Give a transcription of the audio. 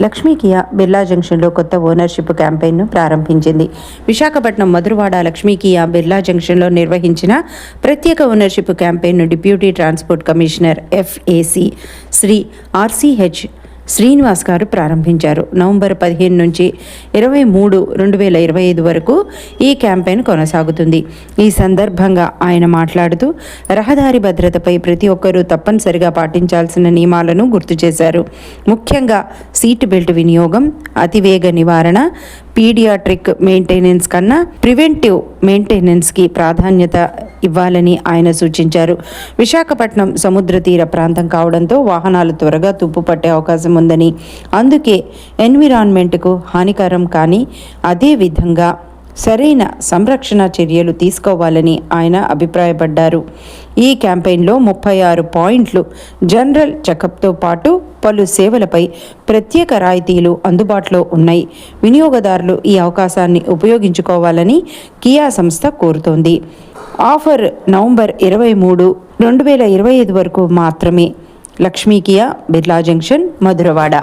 Lakshmi Kia Birla జంక్షన్లో కొత్త ownership క్యాంపెయిన్ను ప్రారంభించింది. విశాఖపట్నం మధురవాడ లక్ష్మీ కియా బిర్లా జంక్షన్లో నిర్వహించిన ప్రత్యేక ఓనర్షిప్ క్యాంపెయిన్ను deputy transport commissioner FAC Shri RCH Srinivas గారు ప్రారంభించారు. నవంబర్ 15 నుంచి 23, 2025 వరకు ఈ క్యాంపెయిన్ కొనసాగుతుంది. ఈ సందర్భంగా ఆయన మాట్లాడుతూ రహదారి భద్రతపై ప్రతి ఒక్కరూ తప్పనిసరిగా పాటించాల్సిన నియమాలను గుర్తు చేశారు. ముఖ్యంగా సీట్ బెల్ట్ వినియోగం, అతివేగ నివారణ, పీడియాట్రిక్ మెయింటెనెన్స్ కన్నా ప్రివెంటివ్ మెయింటెనెన్స్కి ప్రాధాన్యత ఇవ్వాలని ఆయన సూచించారు. విశాఖపట్నం సముద్ర తీర ప్రాంతం కావడంతో వాహనాలు త్వరగా తుప్పు పట్టే అవకాశం ఉందని, అందుకే ఎన్విరాన్మెంట్కు హానికరం కానీ అదేవిధంగా సరైన సంరక్షణ చర్యలు తీసుకోవాలని ఆయన అభిప్రాయపడ్డారు. ఈ క్యాంపెయిన్లో 36 పాయింట్లు, జనరల్ చెకప్తో పాటు పలు సేవలపై ప్రత్యేక రాయితీలు అందుబాటులో ఉన్నాయి. వినియోగదారులు ఈ అవకాశాన్ని ఉపయోగించుకోవాలని కియా సంస్థ కోరుతోంది. ఆఫర్ నవంబర్ 23, 2025 వరకు మాత్రమే. Lakshmi Kia Birla junction, Madhurawada.